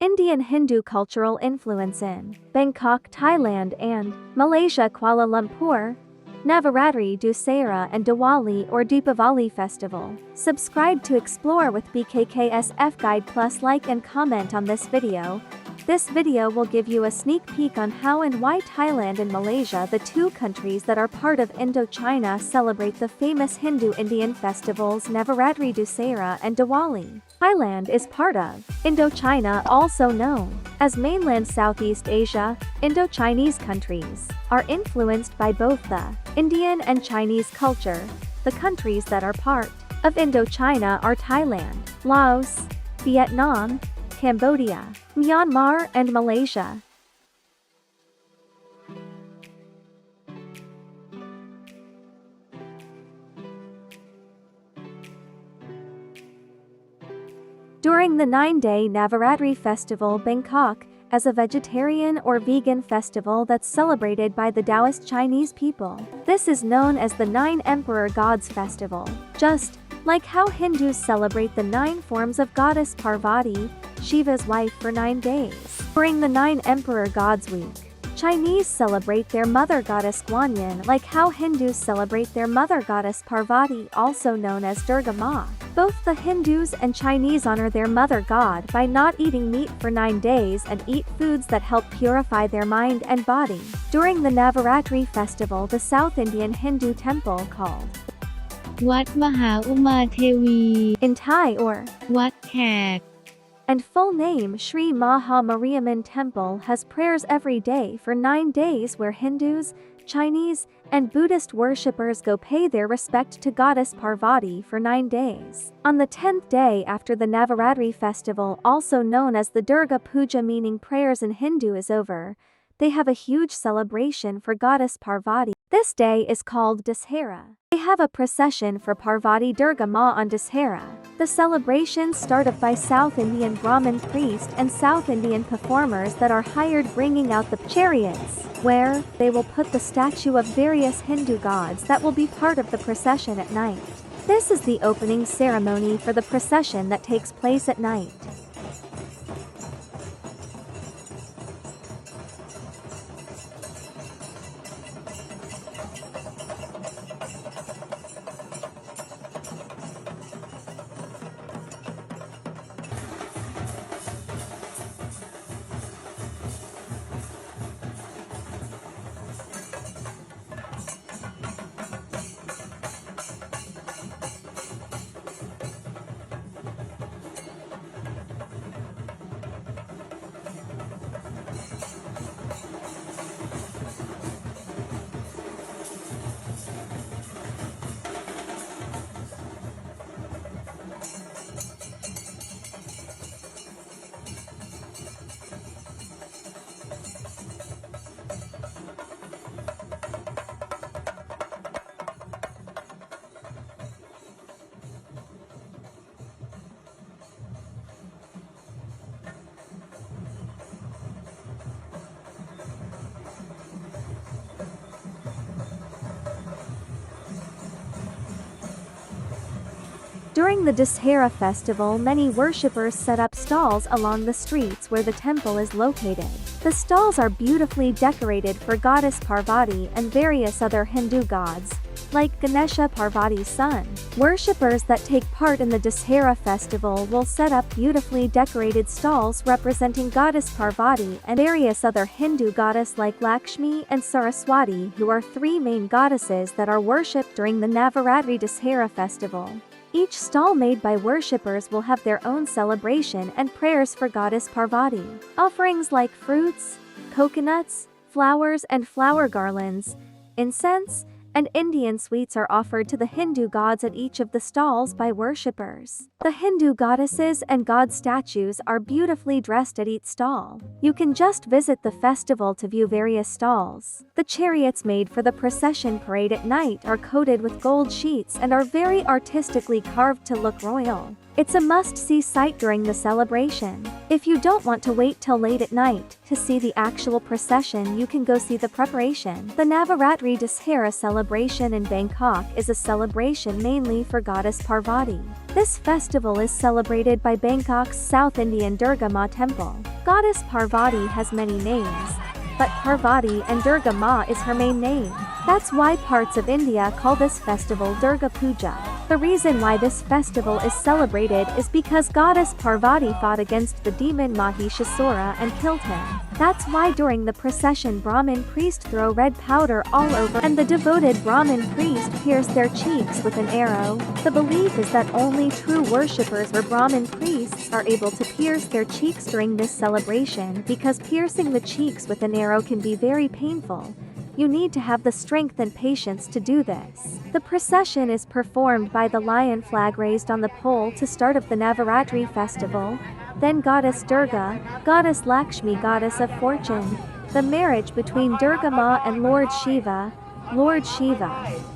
Indian Hindu cultural influence in Bangkok, Thailand and Malaysia, Kuala Lumpur. Navaratri-Dusshera and Diwali or Deepavali festival. Subscribe to explore with BKKSFguide plus like and comment on this video. This video will give you a sneak peek on how and why Thailand and Malaysia, the two countries that are part of Indochina, celebrate the famous Hindu Indian festivals Navaratri-Dusshera and Diwali. Thailand is part of Indochina, also known as mainland Southeast Asia. Indochinese countries are influenced by both the Indian and Chinese culture. The countries that are part of Indochina are Thailand, Laos, Vietnam, Cambodia, Myanmar and Malaysia. During the 9-day Navaratri festival, Bangkok, as a vegetarian or vegan festival that's celebrated by the Taoist Chinese people. This is known as the Nine Emperor Gods Festival. Just like how Hindus celebrate the 9 forms of goddess Parvati, Shiva's wife, for 9 days. During the 9 Emperor Gods Week, Chinese celebrate their mother goddess Guanyin, like how Hindus celebrate their mother goddess Parvati, also known as Durga Ma. Both the Hindus and Chinese honor their mother god by not eating meat for 9 days and eat foods that help purify their mind and body. During the Navaratri festival, the South Indian Hindu temple called วัดมหาอุมาเทวี in Thai or วัดแขก and full name Sri Maha Mariamman Temple has prayers every day for 9 days where Hindus, Chinese, and Buddhist worshippers go pay their respect to goddess Parvati for 9 days. On the 10th day after the Navaratri festival, also known as the Durga Puja, meaning prayers in Hindu, is over, they have a huge celebration for goddess Parvati. This day is called Dussehra. They have a procession for Parvati Durga Ma on Dussehra. The celebrations start off by South Indian Brahmin priests and South Indian performers that are hired bringing out the chariots, where they will put the statue of various Hindu gods that will be part of the procession at night. This is the opening ceremony for the procession that takes place at night. During the Dussehra festival, many worshippers set up stalls along the streets where the temple is located. The stalls are beautifully decorated for goddess Parvati and various other Hindu gods, like Ganesha, Parvati's son. Worshippers that take part in the Dussehra festival will set up beautifully decorated stalls representing goddess Parvati and various other Hindu goddesses like Lakshmi and Saraswati, who are 3 main goddesses that are worshipped during the Navaratri Dussehra festival. Each stall made by worshippers will have their own celebration and prayers for goddess Parvati. Offerings like fruits, coconuts, flowers and flower garlands, incense, and Indian sweets are offered to the Hindu gods at each of the stalls by worshippers. The Hindu goddesses and god statues are beautifully dressed at each stall. You can just visit the festival to view various stalls. The chariots made for the procession parade at night are coated with gold sheets and are very artistically carved to look royal. It's a must-see sight during the celebration. If you don't want to wait till late at night to see the actual procession, you can go see the preparation. The Navaratri-Dusshera celebration in Bangkok is a celebration mainly for goddess Parvati. This festival is celebrated by Bangkok's South Indian Durga Ma temple. Goddess Parvati has many names, but Parvati and Durga Ma is her main name. That's why parts of India call this festival Durga Puja. The reason why this festival is celebrated is because goddess Parvati fought against the demon Mahishasura and killed him. That's why during the procession Brahmin priests throw red powder all over and the devoted Brahmin priest pierce their cheeks with an arrow. The belief is that only true worshippers or Brahmin priests are able to pierce their cheeks during this celebration because piercing the cheeks with an arrow can be very painful. You need to have the strength and patience to do this. The procession is performed by the lion flag raised on the pole to start of the Navaratri festival, then goddess Durga, goddess Lakshmi, goddess of fortune, the marriage between Durga Ma and Lord Shiva,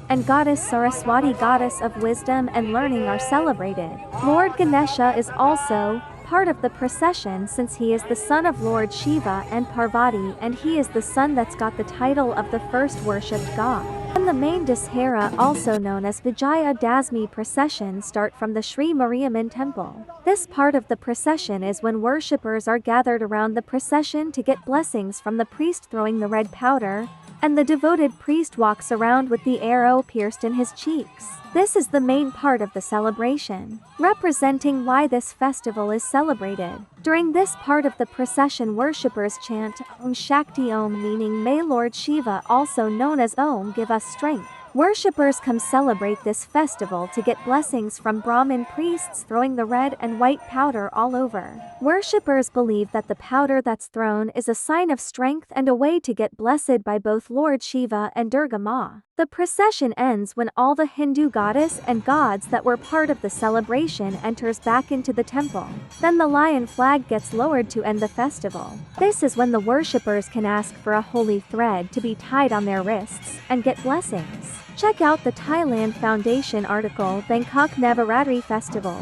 and goddess Saraswati, goddess of wisdom and learning, are celebrated. Lord Ganesha is also part of the procession since he is the son of Lord Shiva and Parvati, and he is the son that's got the title of the first worshipped god. And the main Dussehra, also known as Vijaya Dasmi procession, start from the Sri Mariamman temple. This part of the procession is when worshippers are gathered around the procession to get blessings from the priest throwing the red powder, and the devoted priest walks around with the arrow pierced in his cheeks. This is the main part of the celebration, representing why this festival is celebrated. During this part of the procession, worshippers chant Om Shakti Om, meaning may Lord Shiva, also known as Om, give us strength. Worshippers come celebrate this festival to get blessings from Brahmin priests throwing the red and white powder all over. Worshippers believe that the powder that's thrown is a sign of strength and a way to get blessed by both Lord Shiva and Durga Ma. The procession ends when all the Hindu goddess and gods that were part of the celebration enters back into the temple. Then the lion flag gets lowered to end the festival. This is when the worshippers can ask for a holy thread to be tied on their wrists and get blessings. Check out the Thailand Foundation article Bangkok Navaratri Festival,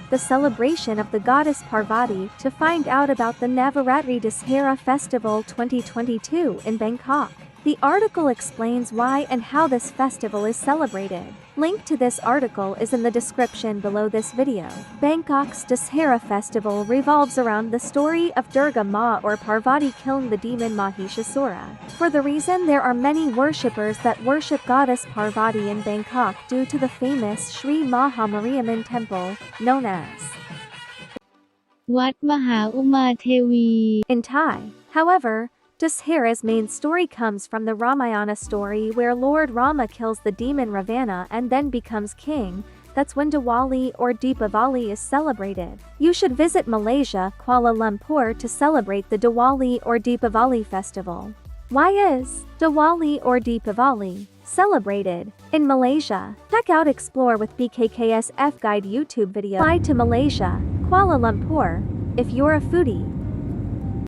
the celebration of the goddess Parvati, to find out about the Navaratri-Dusshera Festival 2022 in Bangkok. The article explains why and how this festival is celebrated. Link to this article is in the description below this video. Bangkok's Dussehra festival revolves around the story of Durga Ma or Parvati killing the demon Mahishasura. For the reason there are many worshippers that worship goddess Parvati in Bangkok due to the famous Sri Mahamariamman temple, known as วัดมหาอุมาเทวี in Thai. However, Dussehra's main story comes from the Ramayana story where Lord Rama kills the demon Ravana and then becomes king. That's when Diwali or Deepavali is celebrated. You should visit Malaysia, Kuala Lumpur to celebrate the Diwali or Deepavali festival. Why is Diwali or Deepavali celebrated in Malaysia? Check out Explore with bkksfguide YouTube video. Fly to Malaysia, Kuala Lumpur, if you're a foodie.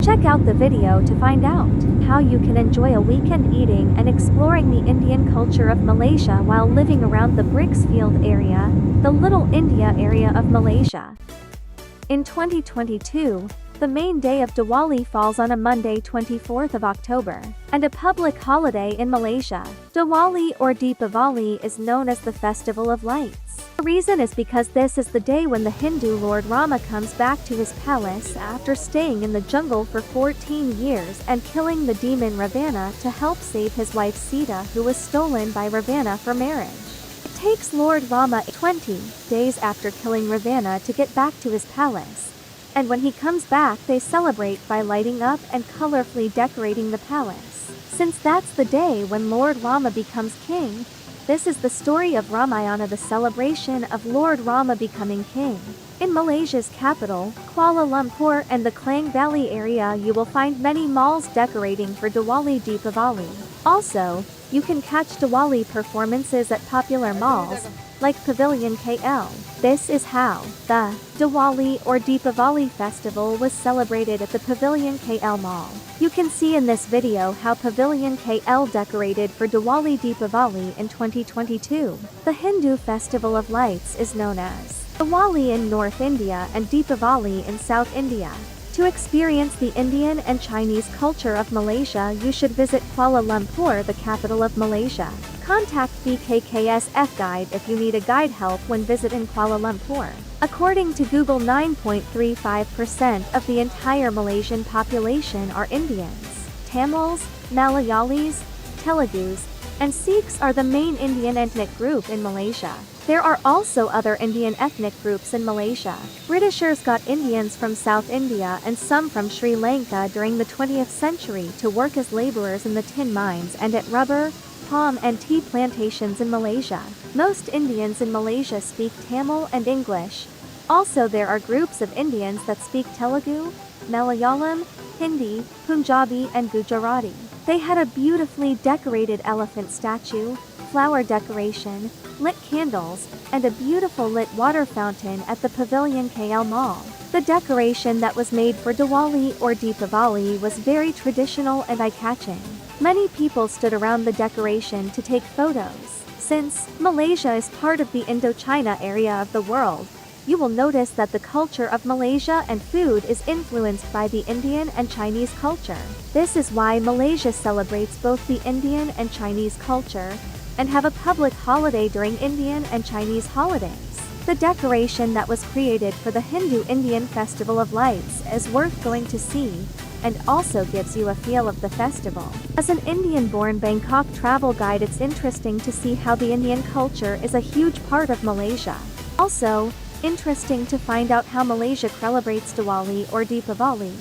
Check out the video to find out how you can enjoy a weekend eating and exploring the Indian culture of Malaysia while living around the Bricksfield area, the Little India area of Malaysia. In 2022, the main day of Diwali falls on a Monday, 24th of October, and a public holiday in Malaysia. Diwali or Deepavali is known as the Festival of Lights. The reason is because this is the day when the Hindu Lord Rama comes back to his palace after staying in the jungle for 14 years and killing the demon Ravana to help save his wife Sita, who was stolen by Ravana for marriage. It takes Lord Rama 20 days after killing Ravana to get back to his palace, and when he comes back they celebrate by lighting up and colorfully decorating the palace. Since that's the day when Lord Rama becomes king, this is the story of Ramayana, the celebration of Lord Rama becoming king. In Malaysia's capital, Kuala Lumpur, and the Klang Valley area, you will find many malls decorating for Diwali Deepavali. Also, you can catch Diwali performances at popular malls, like Pavilion KL. This is how the Diwali or Deepavali festival was celebrated at the Pavilion KL Mall. You can see in this video how Pavilion KL decorated for Diwali Deepavali in 2022. The Hindu Festival of Lights is known as Diwali in North India and Deepavali in South India. To experience the Indian and Chinese culture of Malaysia, you should visit Kuala Lumpur, the capital of Malaysia. Contact BKKSFguide if you need a guide help when visiting Kuala Lumpur. According to Google, 9.35% of the entire Malaysian population are Indians. Tamils, Malayalis, Telugus, and Sikhs are the main Indian ethnic group in Malaysia. There are also other Indian ethnic groups in Malaysia. Britishers got Indians from South India and some from Sri Lanka during the 20th century to work as laborers in the tin mines and at rubber, palm and tea plantations in Malaysia. Most Indians in Malaysia speak Tamil and English. Also, there are groups of Indians that speak Telugu, Malayalam, Hindi, Punjabi and Gujarati. They had a beautifully decorated elephant statue, flower decoration, lit candles, and a beautiful lit water fountain at the Pavilion KL Mall. The decoration that was made for Diwali or Deepavali was very traditional and eye-catching. Many people stood around the decoration to take photos. Since Malaysia is part of the Indochina area of the world, you will notice that the culture of Malaysia and food is influenced by the Indian and Chinese culture. This is why Malaysia celebrates both the Indian and Chinese culture and have a public holiday during Indian and Chinese holidays. The decoration that was created for the Hindu-Indian Festival of Lights is worth going to see, and also gives you a feel of the festival. As an Indian-born Bangkok travel guide, it's interesting to see how the Indian culture is a huge part of Malaysia. Also, interesting to find out how Malaysia celebrates Diwali or Deepavali.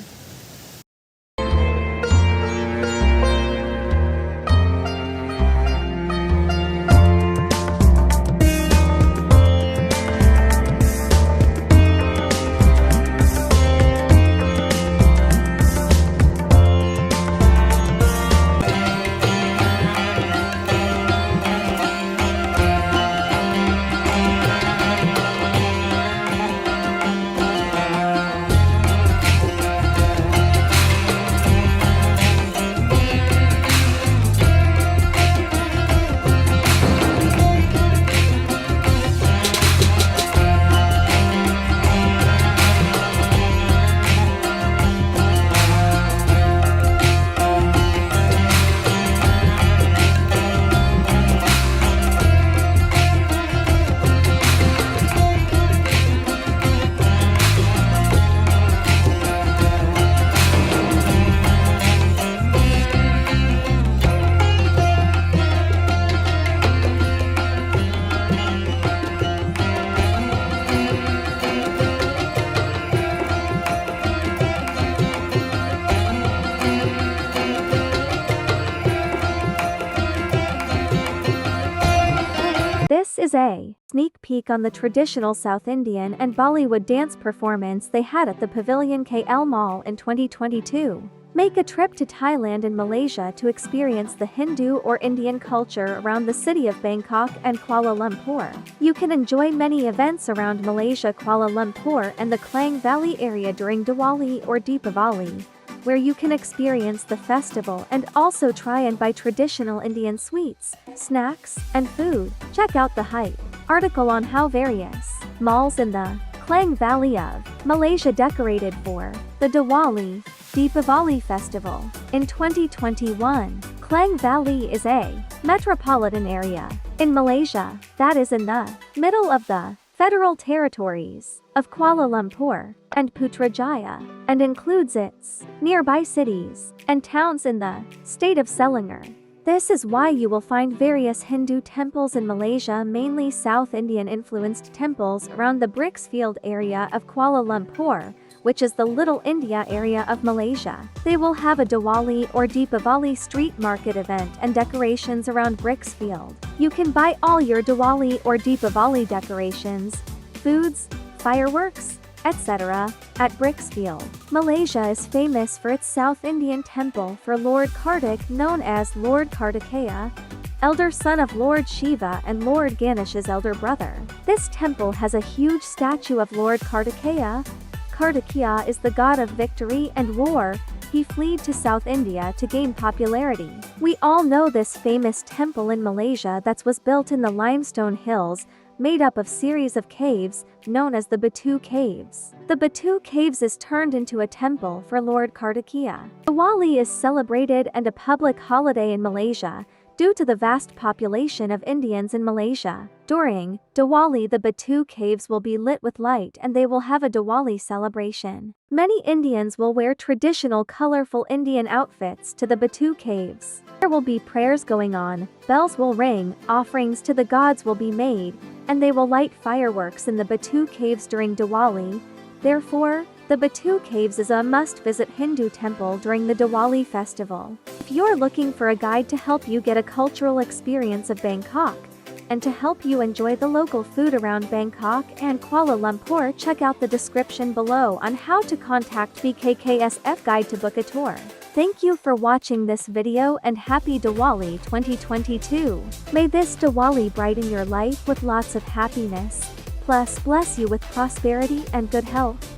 This is a sneak peek on the traditional South Indian and Bollywood dance performance they had at the Pavilion KL Mall in 2022. Make a trip to Thailand and Malaysia to experience the Hindu or Indian culture around the city of Bangkok and Kuala Lumpur. You can enjoy many events around Malaysia, Kuala Lumpur and the Klang Valley area during Diwali or Deepavali, where you can experience the festival and also try and buy traditional Indian sweets, snacks, and food. Check out the hype article on how various malls in the Klang Valley of Malaysia decorated for the Diwali Deepavali festival. In 2021, Klang Valley is a metropolitan area in Malaysia that is in the middle of the federal territories of Kuala Lumpur and Putrajaya, and includes its nearby cities and towns in the state of Selangor. This is why you will find various Hindu temples in Malaysia, mainly South Indian influenced temples around the Bricksfield area of Kuala Lumpur, which is the Little India area of Malaysia. They will have a Diwali or Deepavali street market event and decorations around Bricksfield. You can buy all your Diwali or Deepavali decorations, foods, fireworks, etc. at Bricksfield. Malaysia is famous for its South Indian temple for Lord Kartik, known as Lord Kartikeya, elder son of Lord Shiva and Lord Ganesh's elder brother. This temple has a huge statue of Lord Kartikeya. Kartikeya is the god of victory and war. He fled to South India to gain popularity. We all know this famous temple in Malaysia that was built in the limestone hills, made up of series of caves, known as the Batu Caves. The Batu Caves is turned into a temple for Lord Kartikeya. Diwali is celebrated and a public holiday in Malaysia, due to the vast population of Indians in Malaysia. During Diwali, the Batu Caves will be lit with light and they will have a Diwali celebration. Many Indians will wear traditional colorful Indian outfits to the Batu Caves. There will be prayers going on, bells will ring, offerings to the gods will be made, and they will light fireworks in the Batu Caves during Diwali. Therefore, the Batu Caves is a must-visit Hindu temple during the Diwali festival. If you're looking for a guide to help you get a cultural experience of Bangkok, and to help you enjoy the local food around Bangkok and Kuala Lumpur, check out the description below on how to contact BKKSFguide to book a tour. Thank you for watching this video and happy Diwali 2022. May this Diwali brighten your life with lots of happiness, plus bless you with prosperity and good health.